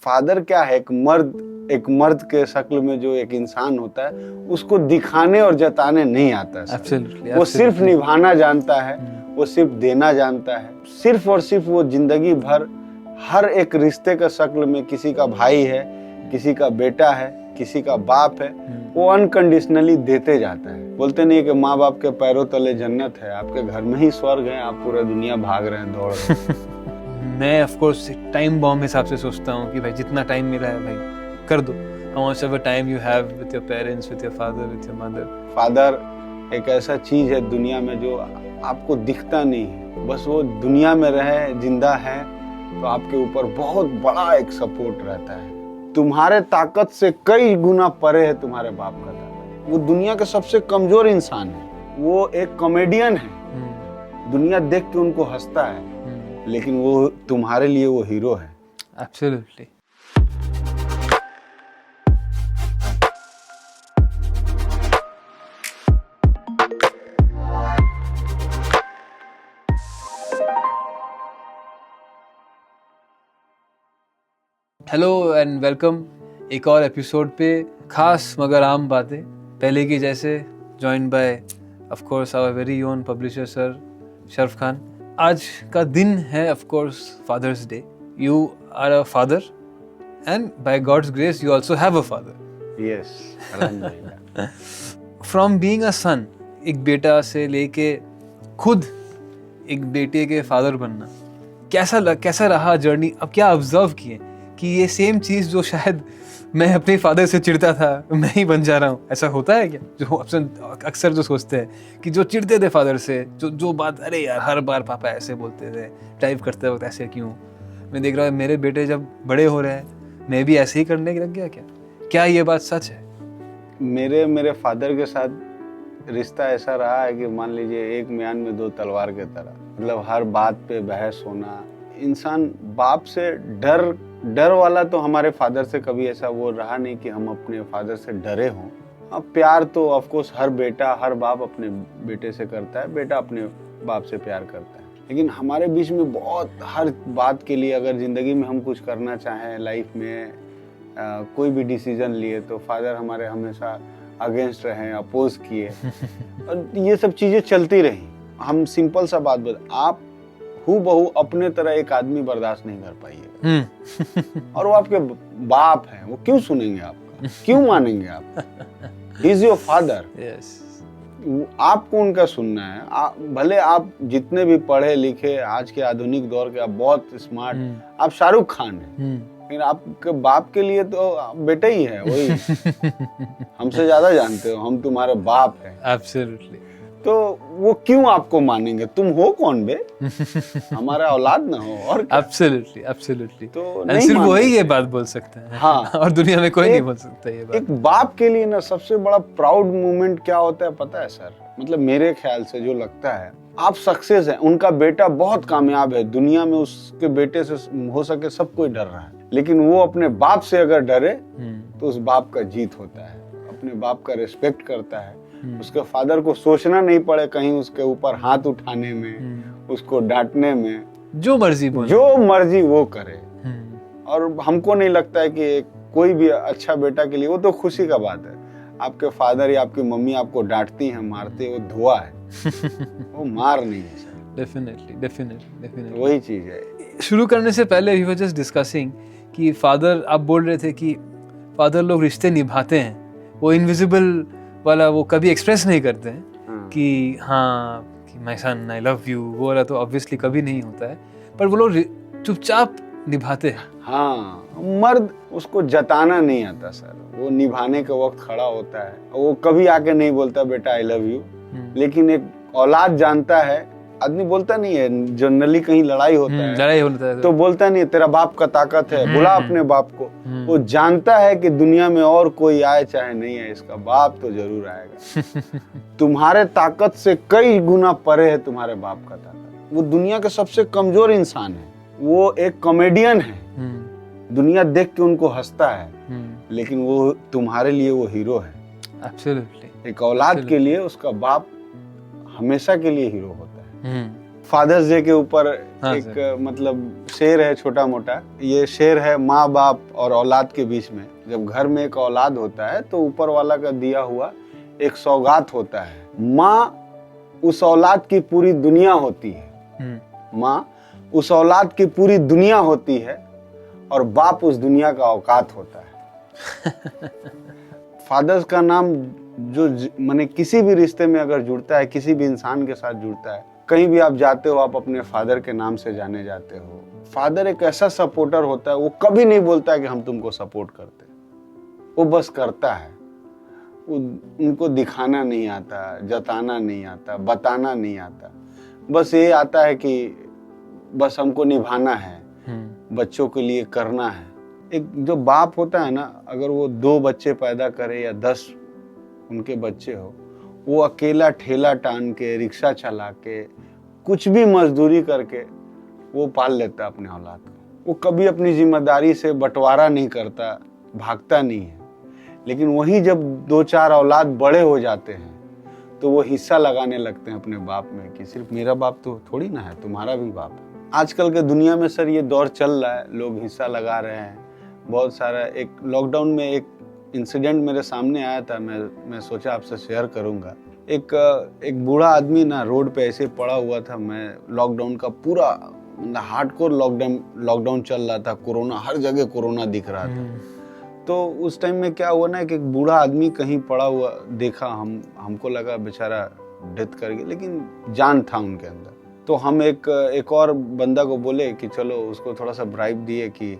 Father क्या है, एक मर्द के शक्ल में जो एक इंसान होता है, उसको दिखाने और जताने नहीं आता है। Absolutely, वो सिर्फ निभाना जानता है, वो सिर्फ देना जानता है। सिर्फ और सिर्फ वो जिंदगी भर हर एक रिश्ते का शक्ल में, किसी का भाई है, किसी का बेटा है, किसी का बाप है, वो अनकंडीशनली देते जाता है। बोलते नहीं कि माँ बाप के पैरों तले जन्नत है, आपके घर में ही स्वर्ग है, आप पूरा दुनिया भाग रहे हैं, दौड़ रहे हैं। मैं ऑफ कोर्स टाइम बॉम्ब हिसाब से सोचता हूँ कि भाई जितना टाइम मिला है भाई कर दो। How much of a time you have with your parents, with your father, with your mother. Father एक ऐसा चीज है दुनिया में जो आपको दिखता नहीं है, बस वो दुनिया में रहे, जिंदा है, तो आपके ऊपर बहुत बड़ा एक सपोर्ट रहता है। तुम्हारे ताकत से कई गुना परे है तुम्हारे बाप का ताकत। वो दुनिया का सबसे कमजोर इंसान है, वो एक कॉमेडियन है, दुनिया देख के उनको हंसता है, लेकिन वो तुम्हारे लिए वो हीरो है। Absolutely. हेलो एंड वेलकम एक और एपिसोड पे, खास मगर आम बातें पहले की जैसे, joined by of course our very own publisher sir Sharf Khan. आज का दिन है of course Father's Day. You are a father and by God's grace you also have a father. Yes, अल्हम्दुलिल्लाह। फ्रॉम बीइंग अ सन, एक बेटा से लेके खुद एक बेटे के फादर बनना, कैसा रहा जर्नी? अब क्या ऑब्जर्व किए कि ये सेम चीज़ जो शायद मैं अपने फादर से चिढ़ता था, मैं ही बन जा रहा हूँ, ऐसा होता है क्या? जो अक्सर जो सोचते हैं कि जो चिढ़ते थे फादर से, जो बात, अरे यार हर बार पापा ऐसे बोलते थे, टाइप करते वक्त ऐसे क्यों? मैं देख रहा हूँ मेरे बेटे जब बड़े हो रहे हैं, मैं भी ऐसे ही करने लग गया क्या ये बात सच है? मेरे फादर के साथ रिश्ता ऐसा रहा है कि मान लीजिए एक म्यान में दो तलवार के तरह, मतलब हर बात पे बहस होना। इंसान बाप से डर वाला तो हमारे फादर से कभी ऐसा वो रहा नहीं कि हम अपने फादर से डरे हों। अब प्यार तो ऑफ कोर्स हर बाप अपने बेटे से करता है, बेटा अपने बाप से प्यार करता है, लेकिन हमारे बीच में बहुत हर बात के लिए, अगर जिंदगी में हम कुछ करना चाहें, लाइफ में कोई भी डिसीजन लिए, तो फादर हमारे हमेशा अगेंस्ट रहे, अपोज किए और ये सब चीजें चलती रही। हम सिंपल सा बात आप हूबहू अपने तरह एक आदमी बर्दाश्त नहीं कर पाइएगा और वो आपके बाप हैं, वो क्यों सुनेंगे आपका, क्यों मानेंगे आपका? He is your father. आपको उनका सुनना है। भले आप जितने भी पढ़े लिखे, आज के आधुनिक दौर के आप बहुत स्मार्ट, आप शाहरुख खान हैं, लेकिन आपके बाप के लिए तो बेटा ही है, वही हमसे ज्यादा जानते हो, हम तुम्हारे बाप हैं। Absolutely. तो वो क्यों आपको मानेंगे? तुम हो कौन बे? हमारा औलाद ना हो और क्या? Absolutely. तो सिर्फ वही ये बात बोल सकते हैं। हाँ, और दुनिया में कोई नहीं बोल सकता ये बात। एक बाप के लिए ना सबसे बड़ा प्राउड मोमेंट क्या होता है पता है सर? मतलब मेरे ख्याल से जो लगता है, आप सक्सेस हैं, उनका बेटा बहुत कामयाब है, दुनिया में उसके बेटे से हो सके सब कोई डर रहा है, लेकिन वो अपने बाप से अगर डरे तो उस बाप का जीत होता है, अपने बाप का रिस्पेक्ट करता है। उसके फादर को सोचना नहीं पड़े कहीं उसके ऊपर हाथ उठाने में, उसको डांटने में, जो मर्जी वो करे। और हमको नहीं लगता है कि कोई भी अच्छा बेटा के लिए वो तो खुशी का बात है। आपके फादर या आपकी मम्मी आपको डांटती हैं, मारते, वो धुआ है वो मार नहीं है सर। डेफिनेटली वही चीज है। शुरू करने से पहले वी वर जस्ट डिस्कसिंग कि फादर, आप बोल रहे थे कि फादर लोग रिश्ते निभाते हैं, वो इनविजिबल वाला वो कभी एक्सप्रेस नहीं करते हैं कि हाँ कि my son I love you, वो वाला तो ऑब्वियसली कभी नहीं होता है, पर वो लोग चुपचाप निभाते हैं। हाँ, मर्द उसको जताना नहीं आता सर, वो निभाने के वक्त खड़ा होता है। वो कभी आके नहीं बोलता बेटा आई लव यू, लेकिन एक औलाद जानता है। आदमी बोलता नहीं है, जनरली कहीं लड़ाई होता है तो बोलता नहीं है तेरा बाप का ताकत है, बुला अपने बाप को। वो जानता है कि दुनिया में और कोई आए चाहे नहीं है, इसका बाप तो जरूर आएगा। तुम्हारे ताकत से कई गुना परे है तुम्हारे बाप का ताकत। वो दुनिया का सबसे कमजोर इंसान है, वो एक कॉमेडियन है, दुनिया देख के उनको हंसता है, लेकिन वो तुम्हारे लिए वो हीरो है। Absolutely. एक औलाद के लिए उसका बाप हमेशा के लिए हीरो होता है। फादर्स डे के ऊपर हाँ एक सर। मतलब शेर है छोटा मोटा। ये शेर है माँ बाप और औलाद के बीच में। जब घर में एक औलाद होता है तो ऊपर वाला का दिया हुआ एक सौगात होता है। माँ उस औलाद की पूरी दुनिया होती है। माँ उस औलाद की पूरी दुनिया होती है और बाप उस दुनिया का औकात होता है। फादर्स का नाम जो माने किसी भी रिश्ते में अगर जुड़ता है, किसी भी इंसान के साथ जुड़ता है, कहीं भी आप जाते हो आप अपने फादर के नाम से जाने जाते हो। फादर एक ऐसा सपोर्टर होता है, वो कभी नहीं बोलता है कि हम तुमको सपोर्ट करते, वो बस करता है। उनको दिखाना नहीं आता, जताना नहीं आता, बताना नहीं आता, बस ये आता है कि बस हमको निभाना है, बच्चों के लिए करना है। एक जो बाप होता है ना, अगर वो 2 बच्चे पैदा करे या 10 उनके बच्चे हो, वो अकेला ठेला टान के, रिक्शा चला के, कुछ भी मजदूरी करके वो पाल लेता है अपने औलाद को। वो कभी अपनी जिम्मेदारी से बंटवारा नहीं करता, भागता नहीं है। लेकिन वही जब 2-4 औलाद बड़े हो जाते हैं तो वो हिस्सा लगाने लगते हैं अपने बाप में कि सिर्फ मेरा बाप तो थोड़ी ना है, तुम्हारा भी बाप है। आजकल के दुनिया में सर ये दौर चल रहा है, लोग हिस्सा लगा रहे हैं बहुत सारा। एक लॉकडाउन में एक इंसिडेंट मेरे सामने आया था, मैं सोचा आपसे शेयर करूंगा। एक बूढ़ा आदमी ना रोड पे ऐसे पड़ा हुआ था। मैं लॉकडाउन का पूरा मतलब हार्डकोर लॉकडाउन चल रहा था, कोरोना हर जगह कोरोना दिख रहा था। तो उस टाइम में क्या हुआ ना कि एक बूढ़ा आदमी कहीं पड़ा हुआ देखा, हमको लगा बेचारा डेथ कर गया, लेकिन जान था उनके अंदर। तो हम एक और बंदा को बोले कि चलो उसको थोड़ा सा ब्राइब दिए कि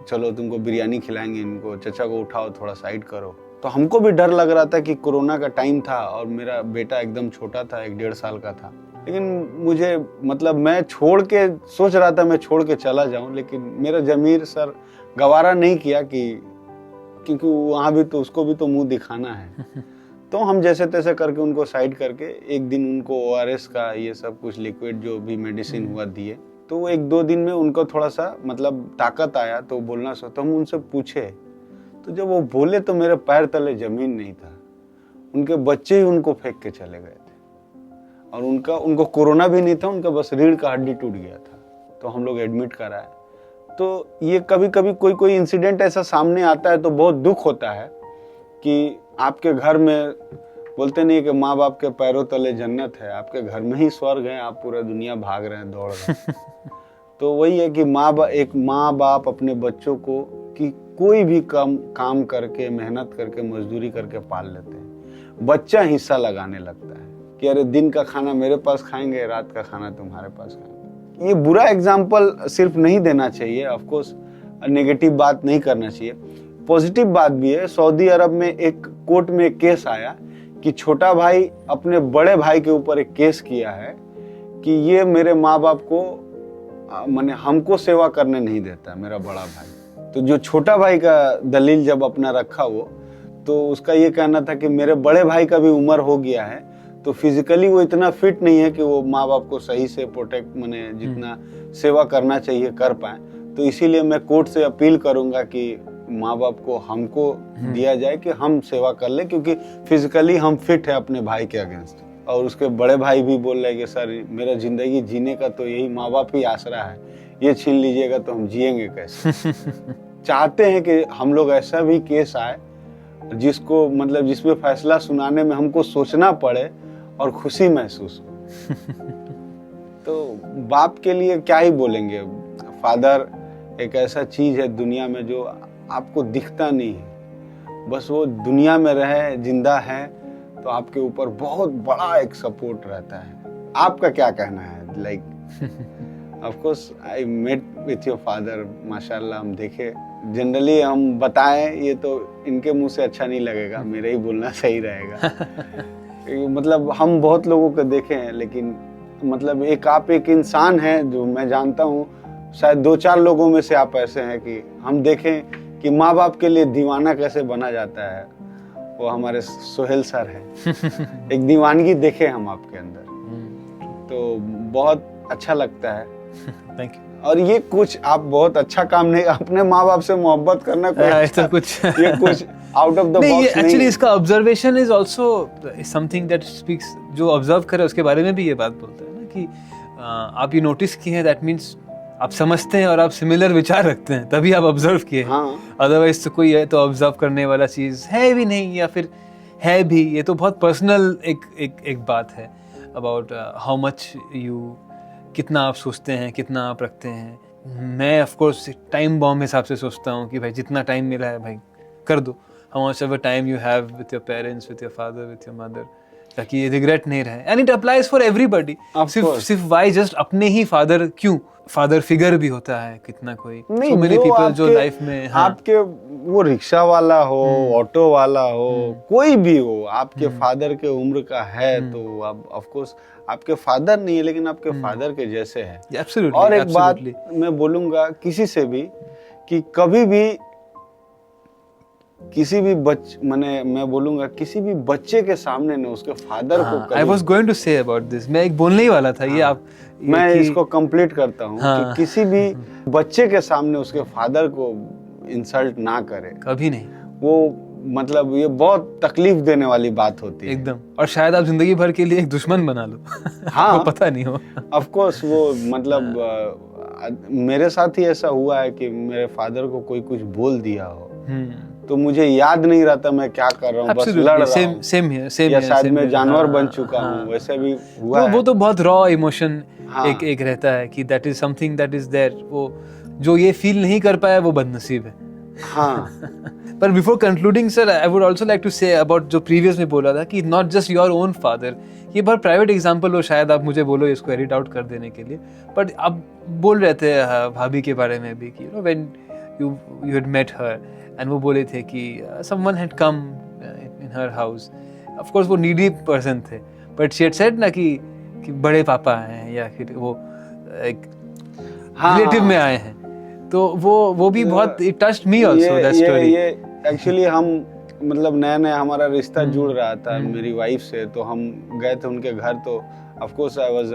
चलो तुमको बिरयानी खिलाएंगे, इनको चचा को उठाओ, थोड़ा साइड करो। तो हमको भी डर लग रहा था कि कोरोना का टाइम था और मेरा बेटा एकदम छोटा था, 1-1.5 साल का था। लेकिन मुझे मतलब मैं छोड़ के सोच रहा था मैं छोड़ के चला जाऊं, लेकिन मेरा जमीर सर गवारा नहीं किया क्योंकि वहाँ भी तो उसको भी तो मुंह दिखाना है। तो हम जैसे तैसे करके उनको साइड करके एक दिन उनको ORS का ये सब कुछ लिक्विड जो भी मेडिसिन हुआ दिए। तो 1-2 दिन में उनको थोड़ा सा मतलब ताकत आया तो बोलना सो। तो हम उनसे पूछे, तो जब वो बोले तो मेरे पैर तले जमीन नहीं था। उनके बच्चे ही उनको फेंक के चले गए थे और उनको कोरोना भी नहीं था, उनका बस रीढ़ का हड्डी टूट गया था। तो हम लोग एडमिट कराए। तो ये कभी कभी कोई इंसिडेंट ऐसा सामने आता है तो बहुत दुख होता है कि आपके घर में बोलते नहीं कि माँ बाप के पैरों तले जन्नत है, आपके घर में ही स्वर्ग है, आप पूरा दुनिया भाग रहे हैं, दौड़ रहे हैं। तो वही है कि एक माँ बाप अपने बच्चों को कि कोई भी काम करके, मेहनत करके, मजदूरी करके पाल लेते हैं। बच्चा हिस्सा लगाने लगता है कि अरे दिन का खाना मेरे पास खाएंगे, रात का खाना तुम्हारे पास खाएंगे। ये बुरा एग्जाम्पल सिर्फ नहीं देना चाहिए, ऑफ कोर्स नेगेटिव बात नहीं करना चाहिए, पॉजिटिव बात भी है। सऊदी अरब में एक कोर्ट में एक केस आया कि छोटा भाई अपने बड़े भाई के ऊपर एक केस किया है कि ये मेरे माँ बाप को माने हमको सेवा करने नहीं देता मेरा बड़ा भाई। तो जो छोटा भाई का दलील जब अपना रखा वो, तो उसका ये कहना था कि मेरे बड़े भाई का भी उम्र हो गया है, तो फिजिकली वो इतना फिट नहीं है कि वो माँ बाप को सही से प्रोटेक्ट माने जितना सेवा करना चाहिए कर पाए। तो इसीलिए मैं कोर्ट से अपील करूंगा कि माँ बाप को हमको दिया जाए कि हम सेवा कर ले, क्योंकि फिजिकली हम फिट है अपने भाई के अगेंस्ट। और उसके बड़े भाई भी बोल रहे कि सर मेरा जिंदगी जीने का तो यही माँ बाप ही आसरा है, ये छीन लीजिएगा तो हम जिएंगे कैसे। चाहते हैं कि हम लोग ऐसा भी केस आए जिसको मतलब जिसमें फैसला सुनाने में हमको सोचना पड़े और खुशी महसूस हो। तो बाप के लिए क्या ही बोलेंगे। फादर एक ऐसा चीज है दुनिया में जो आपको दिखता नहीं है, बस वो दुनिया में रहे, जिंदा है तो आपके ऊपर बहुत बड़ा एक सपोर्ट रहता है। आपका क्या कहना है? Like of course I met with your father, माशाल्लाह। हम देखे जनरली हम बताएं ये तो इनके मुंह से अच्छा नहीं लगेगा, मेरे ही बोलना सही रहेगा। मतलब हम बहुत लोगों को देखे हैं, लेकिन मतलब आप एक इंसान हैं जो मैं जानता हूँ, शायद 2-4 लोगों में से आप ऐसे हैं कि हम देखें कि माँ बाप के लिए दीवाना कैसे बना जाता है। वो हमारे सोहेल सर हैं। एक दीवानगी देखे हम आपके अंदर, तो बहुत अच्छा लगता है। Thank you. और ये कुछ आप बहुत अच्छा काम नहीं, अपने माँ बाप से मोहब्बत करना ऐसा कुछ ये कुछ आउट ऑफ द बॉक्स नहीं। एक्चुअली इसका observation is also something that speaks, जो ऑब्जर्व करे उसके बारे में भी ये बात बोलता है ना कि आप ये नोटिस किए हैं, दैट मीन्स आप समझते हैं और आप सिमिलर विचार रखते हैं, तभी आप ऑब्जर्व किए हैं। हाँ। अदरवाइज तो कोई है तो ऑब्जर्व करने वाला चीज़ है भी नहीं, या फिर है भी, ये तो बहुत पर्सनल एक बात है अबाउट हाउ मच यू, कितना आप सोचते हैं, कितना आप रखते हैं। मैं ऑफ कोर्स टाइम बॉम्ब हिसाब से सोचता हूँ कि भाई जितना टाइम मिला है भाई कर दो, how much ever time you have with your parents, with your father, with your mother, ताकि ये रिग्रेट नहीं रहे। And it applies for everybody. सिर्फ वाई जस्ट अपने ही फादर क्यों, फादर फिगर भी होता है कितना कोई, नहीं, so many जो people जो लाइफ में, हाँ, आपके वो रिक्शा वाला हो, ऑटो वाला हो, कोई भी हो, आपके फादर के उम्र का है तो आप ऑफ कोर्स आपके फादर नहीं है लेकिन आपके फादर के जैसे है। Absolutely, और एक absolutely. बात मैं बोलूंगा किसी से भी कि कभी भी किसी भी मैं बोलूंगा किसी भी बच्चे के सामने ने उसके फादर को, I was going to say about this, मैं एक बोलने ही वाला था। ये आप मैं इसको कंप्लीट करता हूँ कि किसी भी बच्चे के सामने उसके फादर को इंसल्ट ना करे, कभी नहीं। वो मतलब ये बहुत तकलीफ देने वाली बात होती है एकदम। और शायद आप जिंदगी भर के लिए एक दुश्मन बना लो। हाँ, आपको पता नहीं हो। ऑफ कोर्स वो मतलब मेरे साथ ही ऐसा हुआ है कि मेरे फादर को कोई कुछ बोल दिया हो तो मुझे याद नहीं रहता मैं क्या कर रहा हूँ, बस लड़ रहा हूँ। सेम या शायद मैं जानवर बन चुका हूँ, वैसे भी हुआ है। वो तो बहुत रॉ इमोशन एक रहता है कि that is something that is there. वो जो ये फील नहीं कर पाया वो बदनसीब है। हाँ। पर before concluding sir, I would also like to say about जो प्रीवियस में बोला था कि not just your own father, ये बहुत प्राइवेट एग्जांपल हो, शायद आप मुझे बोलो इसको एडिट आउट कर देने के लिए, बट आप बोल रहे थे भाभी के बारे में भी कि when you had met her and वो बोले थे कि someone had come in her house, of course वो नीडी पर्सन थे, बट शी हैड सेड ना कि बड़े पापा हैं या फिर वो एक रिलेटिव में आए हैं, तो वो भी बहुत it touched me also that story. ये एक्चुअली हम मतलब नया हमारा रिश्ता जुड़ रहा था मेरी वाइफ से, तो हम गए थे उनके घर, तो ऑफ कोर्स आई वाज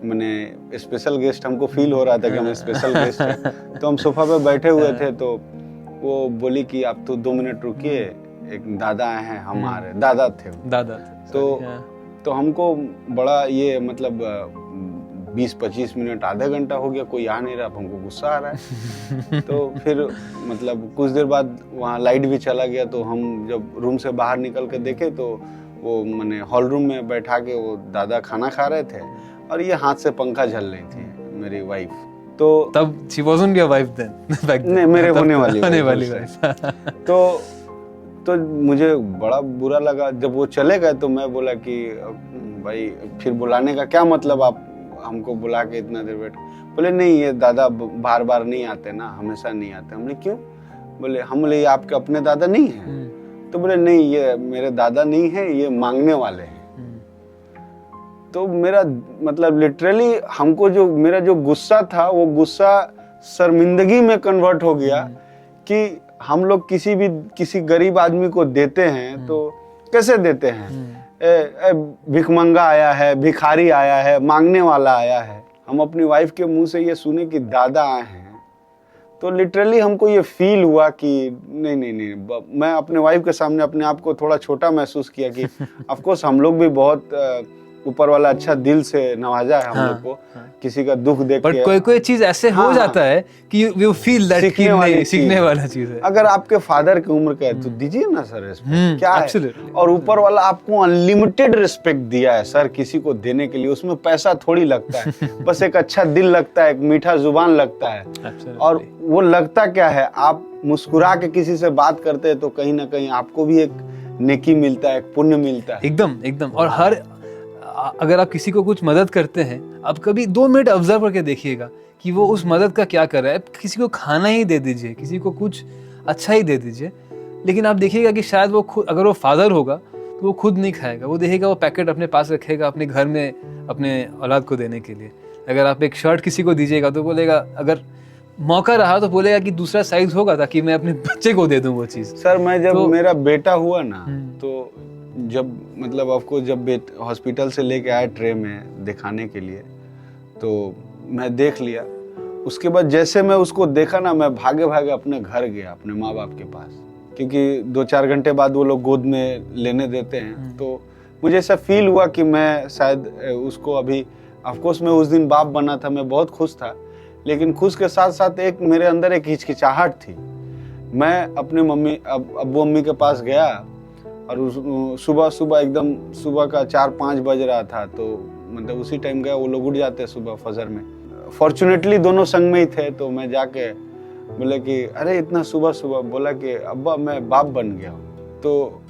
मैंने स्पेशल गेस्ट, हमको फील हो रहा था कि हम स्पेशल गेस्ट हैं। तो हम सोफा पे बैठे हुए थे तो वो बोली कि आप तो 2 मिनट रुकिए, एक दादा आए हैं, हम आ रहे, दादा थे तो हमको बड़ा ये मतलब 20-25 मिनट, आधा घंटा हो गया, कोई आ नहीं रहा, हमको गुस्सा आ रहा है। तो फिर मतलब कुछ देर बाद वहाँ लाइट भी चला गया, तो हम जब रूम से बाहर निकल कर देखे तो वो मैंने हॉल रूम में बैठा के वो दादा खाना खा रहे थे और ये हाथ से पंखा झल रही थी मेरी वाइफ। तो तब she wasn't your wife then? नहीं, मेरे होने वाली वाइफ। तो मुझे बड़ा बुरा लगा जब वो चले गए, तो मैं बोला कि भाई फिर बुलाने का क्या मतलब, आप हमको बुला के इतना देर बैठ। बोले नहीं, ये दादा बार बार नहीं आते ना, हमेशा नहीं आते। हमने क्यों? बोले ये आपके अपने दादा नहीं हैं? तो बोले नहीं, ये मेरे दादा नहीं है, ये मांगने वाले हैं। तो मेरा मतलब लिटरली हमको जो मेरा जो गुस्सा था वो गुस्सा शर्मिंदगी में कन्वर्ट हो गया कि हम लोग किसी गरीब आदमी को देते हैं तो कैसे देते हैं, भिखमंगा आया है, भिखारी आया है, मांगने वाला आया है। हम अपनी वाइफ के मुंह से ये सुने कि दादा आए हैं तो लिटरली हमको ये फील हुआ कि नहीं, मैं अपने वाइफ के सामने अपने आप को थोड़ा छोटा महसूस किया कि ऑफ कोर्स हम लोग भी बहुत ऊपर वाला अच्छा दिल से नवाजा है हम लोग को, किसी का दुख देख के। बट कोई चीज ऐसे हो जाता है कि यू फील दैट सीखने वाला चीज है। अगर आपके फादर की उम्र का है तो दीजिए ना सर रिस्पेक्ट, क्या है। और ऊपर वाला आपको अनलिमिटेड रिस्पेक्ट दिया है सर किसी को देने के लिए, उसमें पैसा थोड़ी लगता है, बस एक अच्छा दिल लगता है, एक मीठा जुबान लगता है। और वो लगता क्या है, आप मुस्कुरा के किसी से बात करते हैं तो कहीं ना कहीं आपको भी एक नेकी मिलता है, एक पुण्य मिलता है। एकदम। और अगर आप किसी को कुछ मदद करते हैं, आप कभी 2 मिनट ऑब्जर्व करके देखिएगा कि वो उस मदद का क्या कर रहा है। किसी को खाना ही दे दीजिए, किसी को कुछ अच्छा ही दे दीजिए, लेकिन आप देखिएगा कि शायद वो खुद, अगर वो फादर होगा तो वो खुद नहीं खाएगा, वो देखेगा, वो पैकेट अपने पास रखेगा अपने घर में अपने औलाद को देने के लिए। अगर आप एक शर्ट किसी को दीजिएगा तो बोलेगा, अगर मौका रहा तो बोलेगा कि दूसरा साइज होगा ताकि मैं अपने बच्चे को दे दूं वो चीज। सर मैं जब मेरा बेटा हुआ ना, तो जब मतलब आपको जब हॉस्पिटल से लेके आए ट्रे में दिखाने के लिए, तो मैं देख लिया। उसके बाद जैसे मैं उसको देखा ना, मैं भागे अपने घर गया, अपने माँ बाप के पास, क्योंकि 2-4 घंटे बाद वो लोग गोद में लेने देते हैं। तो मुझे ऐसा फील हुआ कि मैं शायद उसको अभी ऑफ कोर्स मैं उस दिन बाप बना था, मैं बहुत खुश था, लेकिन खुश के साथ साथ एक मेरे अंदर एक हिचकिचाहट थी। मैं अपने अब्बू अम्मी के पास गया और सुबह एकदम सुबह का 4-5 बज रहा था, तो मतलब उसी टाइम गया, वो लोग उठ जाते हैं सुबह फजर में। फॉर्चुनेटली दोनों संग में ही थे, तो मैं जाके बोले कि अरे इतना सुबह सुबह, बोला कि अब्बा मैं बाप बन गया हूँ, तो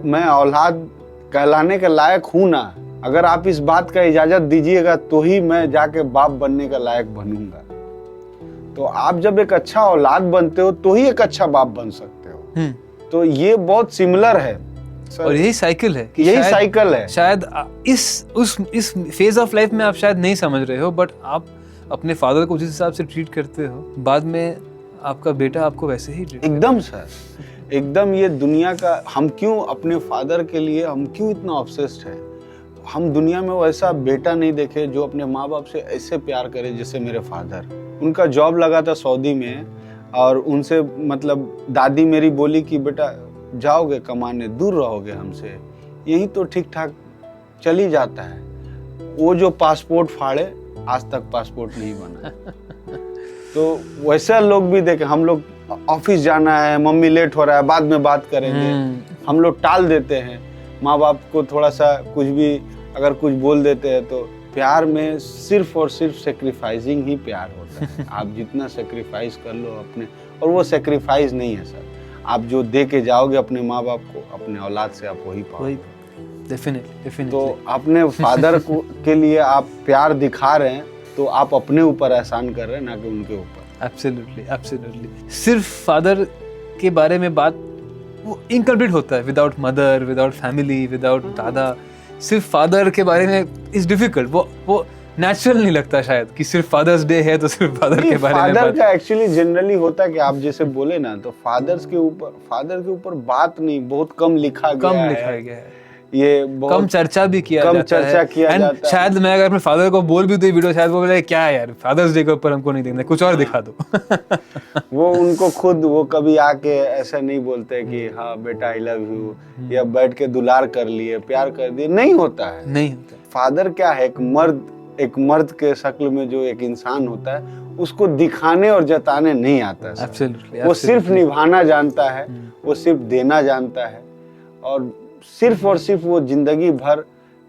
मैं औलाद कहलाने के लायक हूँ ना, अगर आप इस बात का इजाजत दीजिएगा तो ही मैं जाके बाप बनने का लायक बनूंगा। तो आप जब एक अच्छा औलाद बनते हो तो ही एक अच्छा बाप बन सकते हो। तो ये बहुत सिमिलर है सर। और यही साइकिल है, यही साइकिल है। शायद इस फेज ऑफ लाइफ में आप शायद नहीं समझ रहे हो, बट आप अपने फादर को जिस हिसाब से ट्रीट करते हो, बाद में आपका बेटा आपको वैसे ही ट्रीट एकदम सर, एकदम। ये दुनिया का, हम क्यों अपने फादर के लिए हम क्यों इतना ऑब्सेस्ड है? हम दुनिया में वैसा बेटा नहीं देखे जो अपने माँ बाप से ऐसे प्यार करे जैसे मेरे फादर। उनका जॉब लगा था सऊदी में, और उनसे मतलब दादी मेरी बोली कि बेटा जाओगे कमाने, दूर रहोगे हमसे, यही तो ठीक ठाक चल ही जाता है। वो जो पासपोर्ट फाड़े, आज तक पासपोर्ट नहीं बना। तो वैसे लोग भी देखे, हम लोग ऑफिस जाना है, मम्मी लेट हो रहा है, बाद में बात करेंगे, हम लोग टाल देते हैं। माँ बाप को थोड़ा सा कुछ भी अगर कुछ बोल देते हैं, तो प्यार में सिर्फ और सिर्फ सेक्रीफाइसिंग ही प्यार होता है। आप जितना सेक्रीफाइस कर लो अपने, और वो सेक्रीफाइस नहीं है सर, आप जो दे के जाओगे अपने माँ बाप को, अपने औलाद से आप वही पाओगे। डेफिनेटली। तो अपने फादर के लिए आप प्यार दिखा रहे हैं, तो आप अपने ऊपर एहसान कर रहे हैं, ना कि उनके ऊपर। एब्सोल्युटली। सिर्फ फादर के बारे में बात वो इनकम्प्लीट होता है, without mother, without family, without दादा। सिर्फ फादर के बारे में इज डिफिकल्ट, वो नेचुरल नहीं लगता शायद कि सिर्फ फादर्स डे है तो सिर्फ फादर के बारे में। फादर का एक्चुअली जनरली होता है कि आप जैसे बोले ना, तो फादर के ऊपर बात नहीं, बहुत कम लिखा गया है। ये बहुत कम चर्चा भी किया जाता है। शायद मैं अगर अपने फादर को बोल भी दो वीडियो, शायद वो बोले क्या यार फादर्स डे के ऊपर हमको नहीं देखना, कुछ और दिखा दो। वो उनको खुद वो कभी आके ऐसा नहीं बोलते कि हाँ बेटा आई लव यू, या बैठ के दुलार कर लिए, प्यार कर दिए, नहीं होता है। नहीं होता। फादर क्या है, एक मर्द के शक्ल में जो एक इंसान होता है, उसको दिखाने और जताने नहीं आता है। Absolutely. वो सिर्फ निभाना जानता है, वो सिर्फ देना जानता है, और सिर्फ वो जिंदगी भर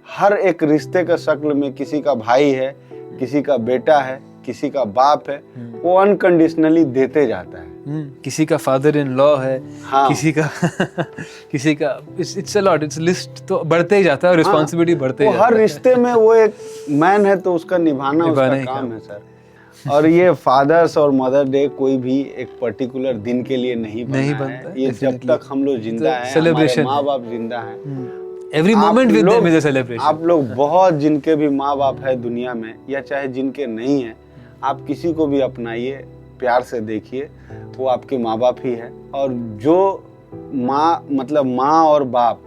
हर एक रिश्ते का शक्ल में, किसी का भाई है, किसी का बेटा है, किसी का बाप है, वो अनकंडीशनली देते जाता है। किसी का फादर इन लॉ है, हाँ। किसी का it's a lot, it's list तो बढ़ते ही जाता है, और रिस्पांसिबिलिटी बढ़ते ही जाता है। हर रिश्ते में वो एक मैन है, तो उसका निभाना उसका काम है सर। और ये फादर्स और मदर डे कोई भी एक पर्टिकुलर दिन के लिए नहीं बनता है। ये जब तक हम लोग जिंदा हैं, हमारे माँ बाप जिंदा हैं, every moment with them is a celebration. आप लोग बहुत, जिनके भी माँ बाप है दुनिया में, या चाहे जिनके नहीं है, आप किसी को भी अपनाइए, प्यार से देखिए, वो आपके माँ बाप ही है। और जो माँ और बाप,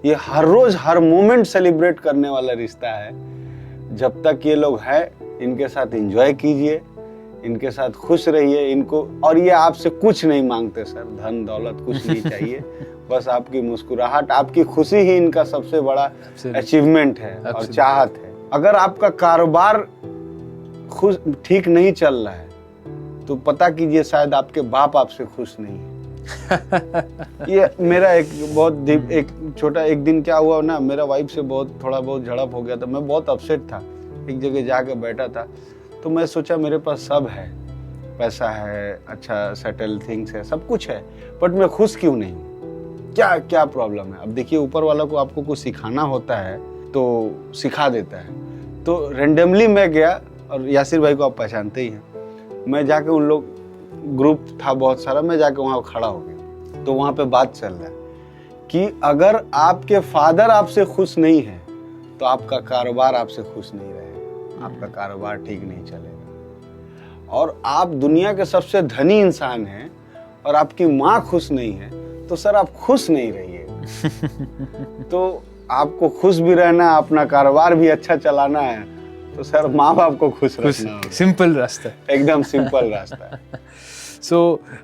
ये हर रोज हर मोमेंट सेलिब्रेट करने वाला रिश्ता है। जब तक ये लोग हैं, इनके साथ एंजॉय कीजिए, इनके साथ खुश रहिए इनको। और ये आपसे कुछ नहीं मांगते सर, धन दौलत कुछ नहीं चाहिए, बस आपकी मुस्कुराहट, आपकी खुशी ही इनका सबसे बड़ा अचीवमेंट है और चाहत है। अगर आपका कारोबार खुश ठीक नहीं चल रहा है, तो पता कीजिए शायद आपके बाप आपसे खुश नहीं है। ये मेरा एक छोटा एक दिन क्या हुआ ना, मेरा वाइफ से थोड़ा बहुत झड़प हो गया था। मैं बहुत अपसेट था, एक जगह जाके बैठा था, तो मैं सोचा मेरे पास सब है, पैसा है, अच्छा सेटल थिंग्स है, सब कुछ है, बट मैं खुश क्यों नहीं? क्या प्रॉब्लम है? अब देखिए, ऊपर वाला को आपको कुछ सिखाना होता है तो सिखा देता है। तो रेंडमली मैं गया, और यासिर भाई को आप पहचानते ही हैं, मैं जाके उन लोग ग्रुप था बहुत सारा, मैं जाके वहाँ खड़ा हो गया। तो वहाँ पे बात चल रहा है कि अगर आपके फादर आपसे खुश नहीं है, तो आपका कारोबार आपसे खुश नहीं रहेगा, आपका कारोबार ठीक नहीं चलेगा। और आप दुनिया के सबसे धनी इंसान हैं और आपकी माँ खुश नहीं है, तो सर आप खुश नहीं रहिए। तो आपको खुश भी रहना, अपना कारोबार भी अच्छा चलाना है, तो सर माँ बाप को खुश रखना। सिंपल रास्ता, एकदम सिंपल रास्ता है। So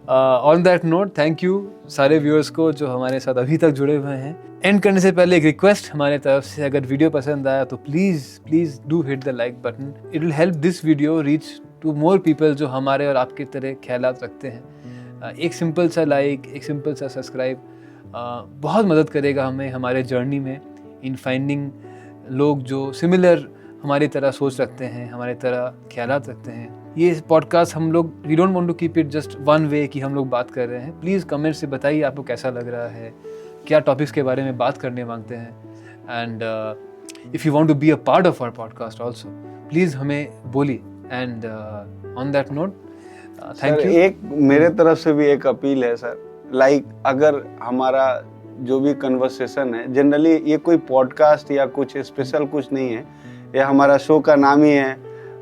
on that note thank you सारे व्यूअर्स को जो हमारे साथ अभी तक जुड़े हुए हैं। एंड करने से पहले एक रिक्वेस्ट हमारे तरफ से, अगर वीडियो पसंद आया तो please do hit the like button. It will help this video reach to more people जो हमारे और आपकी तरह ख्यालात रखते हैं। एक सिंपल सा लाइक, एक सिंपल सा सब्सक्राइब बहुत मदद करेगा हमें हमारे जर्नी में इन फाइंडिंग लोग जो सिमिलर हमारी तरह सोच रखते हैं, हमारे तरह ख्यालात रखते हैं। ये पॉडकास्ट हम लोग we don't want to keep it just one way कि हम लोग बात कर रहे हैं। प्लीज़ कमेंट से बताइए आपको कैसा लग रहा है, क्या टॉपिक्स के बारे में बात करने मांगते हैं। And if you want to be a part of our podcast also please हमें बोलिए। And on that note thank you. एक मेरे तरफ से भी एक अपील है सर, लाइक अगर हमारा जो भी कन्वर्सेशन है, जनरली ये कोई पॉडकास्ट या कुछ स्पेशल कुछ नहीं है, ये हमारा शो का नाम ही है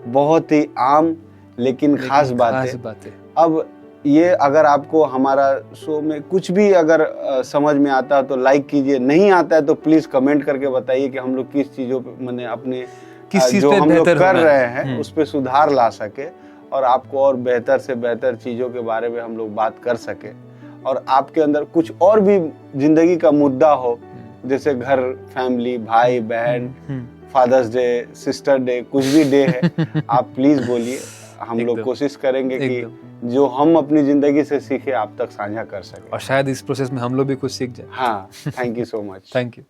बहुत ही आम लेकिन खास बातें। अब ये अगर आपको हमारा शो में कुछ भी अगर समझ में आता है तो लाइक कीजिए, नहीं आता है तो प्लीज कमेंट करके बताइए कि हम लोग किस चीज़ों पे मैंने अपने जो हम लोग कर रहे हैं उस पे सुधार ला सके और आपको और बेहतर से बेहतर चीज़ों के बारे में हम लोग बात कर सके। और आपके अंदर कुछ और भी जिंदगी का मुद्दा हो, जैसे घर, फैमिली, भाई बहन, फादर्स डे, सिस्टर डे, कुछ भी डे है, आप प्लीज बोलिए। हम लोग कोशिश करेंगे कि जो हम अपनी जिंदगी से सीखे आप तक साझा कर सकें, और शायद इस प्रोसेस में हम लोग भी कुछ सीख जाए। हाँ, thank you so much. Thank you.